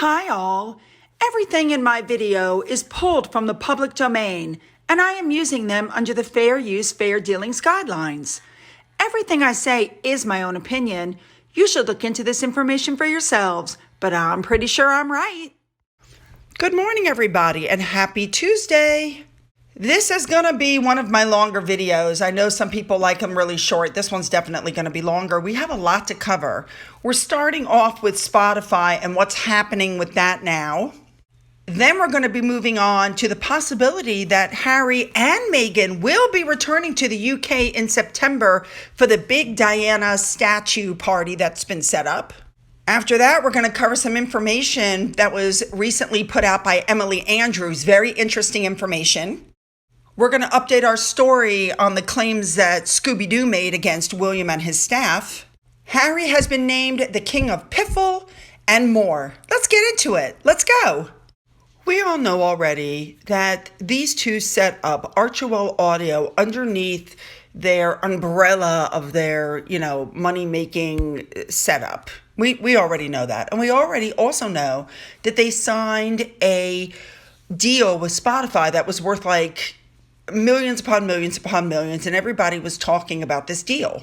Hi all. Everything in my video is pulled from the public domain, and I am using them under the Fair Use, Fair Dealings guidelines. Everything I say is my own opinion. You should look into this information for yourselves, but I'm pretty sure I'm right. Good morning, everybody, and happy Tuesday. This is going to be one of my longer videos. I know some people like them really short. This one's definitely going to be longer. We have a lot to cover. We're starting off with Spotify and what's happening with that now. Then we're going to be moving on to the possibility that Harry and Meghan will be returning to the UK in September for the big Diana statue party that's been set up. After that, we're going to cover some information that was recently put out by Emily Andrews. Very interesting information. We're going to update our story on the claims that Scooby-Doo made against William and his staff. Harry has been named the King of Piffle and more. Let's get into it. Let's go. We all know already that these two set up Archewell Audio underneath their umbrella of their, money-making setup. We already know that. And we already also know that they signed a deal with Spotify that was worth like millions upon millions upon millions, and everybody was talking about this deal.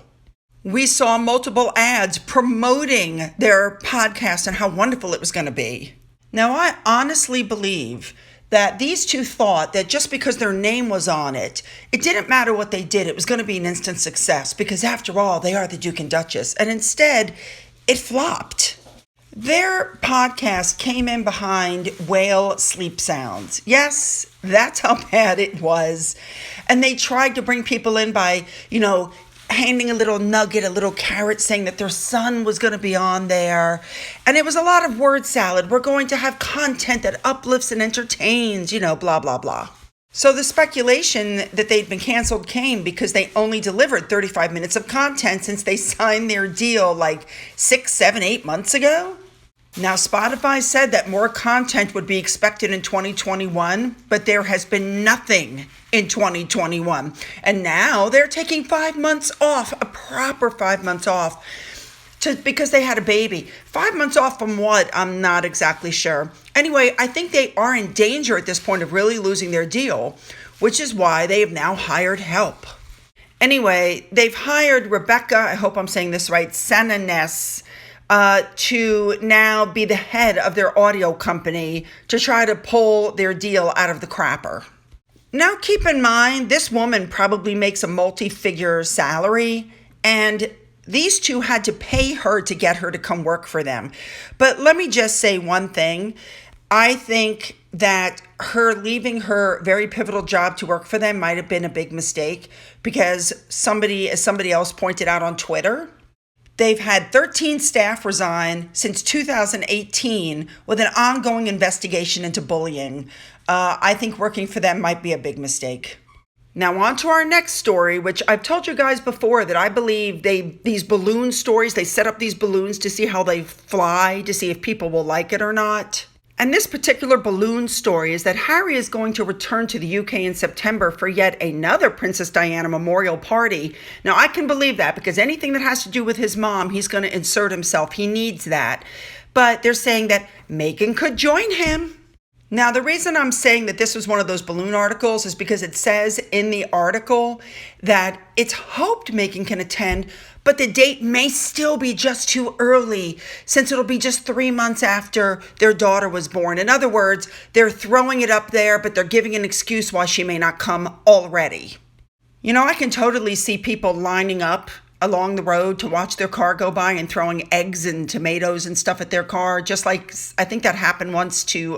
We saw multiple ads promoting their podcast and how wonderful it was going to be. Now, I honestly believe that these two thought that just because their name was on it, it didn't matter what they did, it was going to be an instant success, because after all, they are the Duke and Duchess, and instead, it flopped. Their podcast came in behind whale sleep sounds. Yes, that's how bad it was. And they tried to bring people in by, handing a little nugget, a little carrot, saying that their son was going to be on there. And it was a lot of word salad. We're going to have content that uplifts and entertains, blah, blah, blah. So the speculation that they'd been canceled came because they only delivered 35 minutes of content since they signed their deal like 6, 7, 8 months ago. Now, Spotify said that more content would be expected in 2021, but there has been nothing in 2021. And now they're taking 5 months off, a proper 5 months off, because they had a baby. 5 months off from what? I'm not exactly sure. Anyway, I think they are in danger at this point of really losing their deal, which is why they have now hired help. Anyway, they've hired Rebecca, I hope I'm saying this right, Sananes, to now be the head of their audio company to try to pull their deal out of the crapper. Now, keep in mind, this woman probably makes a multi-figure salary, and these two had to pay her to get her to come work for them. But let me just say one thing. I think that her leaving her very pivotal job to work for them might have been a big mistake, because as somebody else pointed out on Twitter, they've had 13 staff resign since 2018 with an ongoing investigation into bullying. I think working for them might be a big mistake. Now on to our next story, which I've told you guys before that I believe these balloon stories, they set up these balloons to see how they fly, to see if people will like it or not. And this particular balloon story is that Harry is going to return to the UK in September for yet another Princess Diana memorial party. Now, I can believe that because anything that has to do with his mom, he's going to insert himself. He needs that. But they're saying that Meghan could join him. Now, the reason I'm saying that this was one of those balloon articles is because it says in the article that it's hoped Meghan can attend, but the date may still be just too early since it'll be just 3 months after their daughter was born. In other words, they're throwing it up there, but they're giving an excuse why she may not come already. I can totally see people lining up along the road to watch their car go by and throwing eggs and tomatoes and stuff at their car, just like I think that happened once to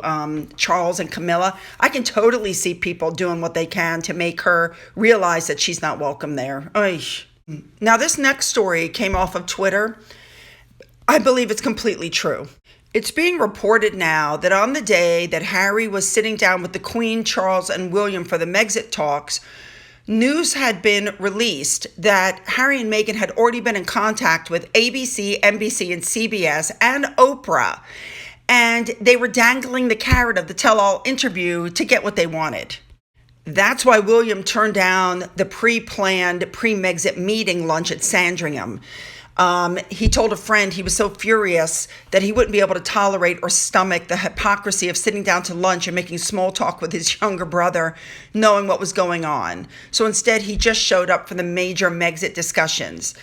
Charles and Camilla. I can totally see people doing what they can to make her realize that she's not welcome there. Oy. Now, this next story came off of Twitter. I believe it's completely true. It's being reported now that on the day that Harry was sitting down with the Queen, Charles, and William for the Megxit talks, news had been released that Harry and Meghan had already been in contact with ABC, NBC, and CBS, and Oprah. And they were dangling the carrot of the tell-all interview to get what they wanted. That's why William turned down the pre-planned pre-Megxit meeting lunch at Sandringham. He told a friend he was so furious that he wouldn't be able to tolerate or stomach the hypocrisy of sitting down to lunch and making small talk with his younger brother, knowing what was going on. So instead, he just showed up for the major Megxit discussions.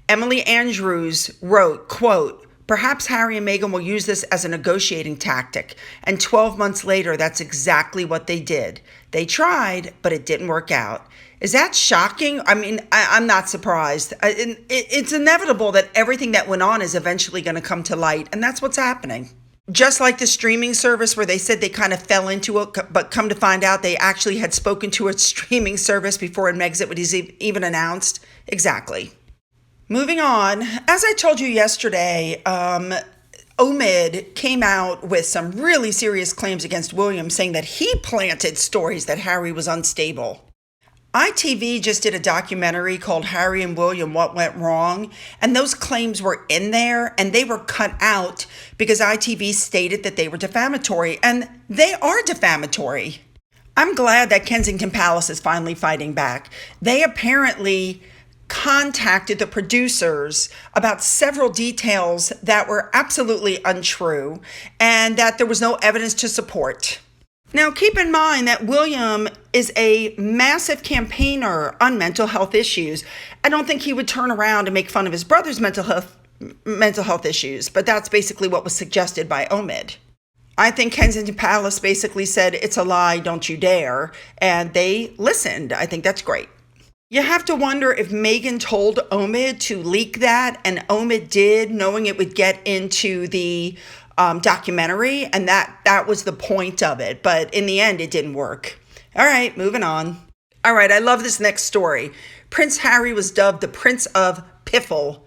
Emily Andrews wrote, quote, "Perhaps Harry and Meghan will use this as a negotiating tactic." And 12 months later, that's exactly what they did. They tried, but it didn't work out. Is that shocking? I mean, I'm not surprised. It's inevitable that everything that went on is eventually going to come to light, and that's what's happening. Just like the streaming service where they said they kind of fell into it, but come to find out they actually had spoken to a streaming service before Megxit was even announced. Exactly. Moving on, as I told you yesterday, Omid came out with some really serious claims against William, saying that he planted stories that Harry was unstable. ITV just did a documentary called Harry and William, What Went Wrong? And those claims were in there and they were cut out because ITV stated that they were defamatory, and they are defamatory. I'm glad that Kensington Palace is finally fighting back. They apparently contacted the producers about several details that were absolutely untrue and that there was no evidence to support. Now, keep in mind that William is a massive campaigner on mental health issues. I don't think he would turn around and make fun of his brother's mental health issues, but that's basically what was suggested by Omid. I think Kensington Palace basically said, "It's a lie, don't you dare," and they listened. I think that's great. You have to wonder if Meghan told Omid to leak that, and Omid did, knowing it would get into the documentary, and that was the point of it. But in the end, it didn't work. All right, moving on. All right, I love this next story. Prince Harry was dubbed the Prince of Piffle.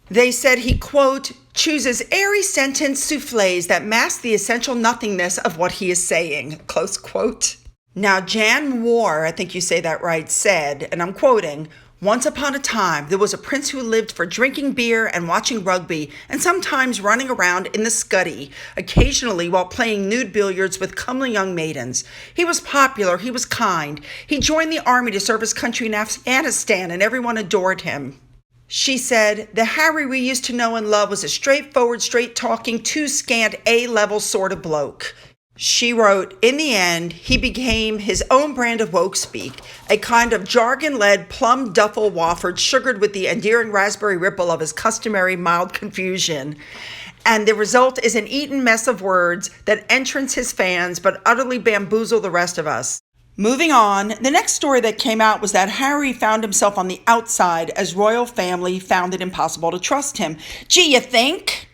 They said he, quote, chooses airy sentence souffles that mask the essential nothingness of what he is saying, close quote. Now, Jan War, I think you say that right, said, and I'm quoting, "Once upon a time, there was a prince who lived for drinking beer and watching rugby, and sometimes running around in the scuddy, occasionally while playing nude billiards with comely young maidens. He was popular, he was kind. He joined the army to serve his country in Afghanistan, and everyone adored him." She said, "The Harry we used to know and love was a straightforward, straight-talking, too-scant A-level sort of bloke." She wrote, "In the end, he became his own brand of woke speak, a kind of jargon-led plum duffel waffered, sugared with the endearing raspberry ripple of his customary mild confusion. And the result is an eaten mess of words that entrance his fans but utterly bamboozle the rest of us." Moving on, the next story that came out was that Harry found himself on the outside as royal family found it impossible to trust him. Gee, you think?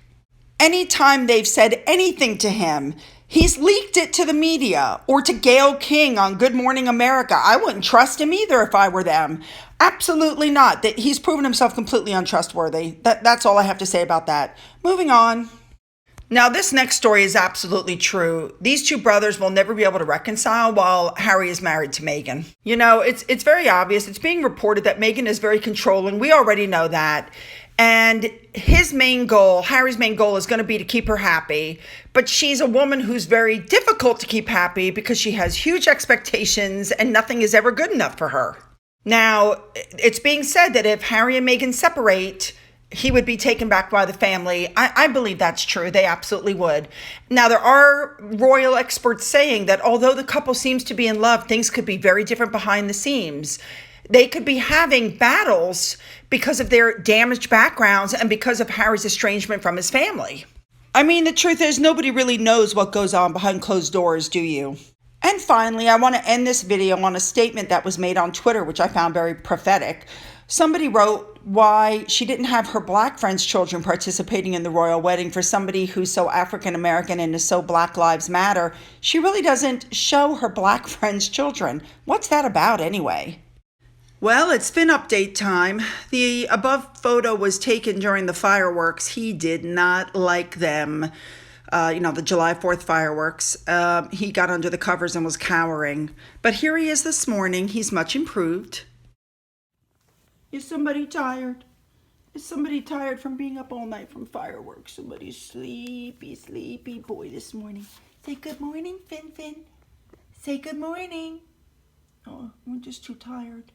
Anytime they've said anything to him, he's leaked it to the media or to Gayle King on Good Morning America. I wouldn't trust him either if I were them. Absolutely not. He's proven himself completely untrustworthy. That's all I have to say about that. Moving on. Now, this next story is absolutely true. These two brothers will never be able to reconcile while Harry is married to Meghan. You know, it's very obvious. It's being reported that Meghan is very controlling. We already know that. And his main goal, Harry's main goal, is going to be to keep her happy. But she's a woman who's very difficult to keep happy because she has huge expectations and nothing is ever good enough for her. Now, it's being said that if Harry and Meghan separate, he would be taken back by the family. I believe that's true. They absolutely would. Now, there are royal experts saying that although the couple seems to be in love, things could be very different behind the scenes. They could be having battles because of their damaged backgrounds and because of Harry's estrangement from his family. I mean, the truth is, nobody really knows what goes on behind closed doors, do you? And finally, I want to end this video on a statement that was made on Twitter, which I found very prophetic. Somebody wrote why she didn't have her black friends' children participating in the royal wedding. For somebody who's so African American and is so Black Lives Matter, she really doesn't show her black friends' children. What's that about anyway? Well, it's been update time. The above photo was taken during the fireworks. He did not like them. The July 4th fireworks. He got under the covers and was cowering. But here he is this morning. He's much improved. Is somebody tired? Is somebody tired from being up all night from fireworks? Somebody's sleepy boy this morning. Say good morning, Fin. Say good morning. Oh, I'm just too tired.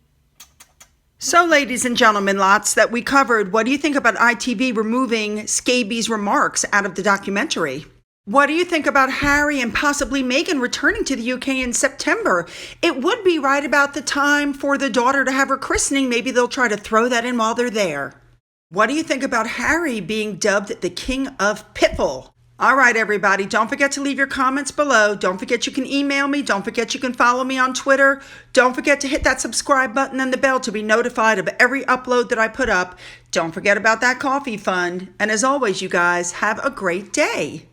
So, ladies and gentlemen, lots that we covered. What do you think about ITV removing scabies remarks out of the documentary? What do you think about Harry and possibly Meghan returning to the UK in September? It would be right about the time for the daughter to have her christening. Maybe they'll try to throw that in while they're there. What do you think about Harry being dubbed the King of Piffle? All right, everybody, don't forget to leave your comments below. Don't forget you can email me. Don't forget you can follow me on Twitter. Don't forget to hit that subscribe button and the bell to be notified of every upload that I put up. Don't forget about that coffee fund. And as always, you guys, have a great day.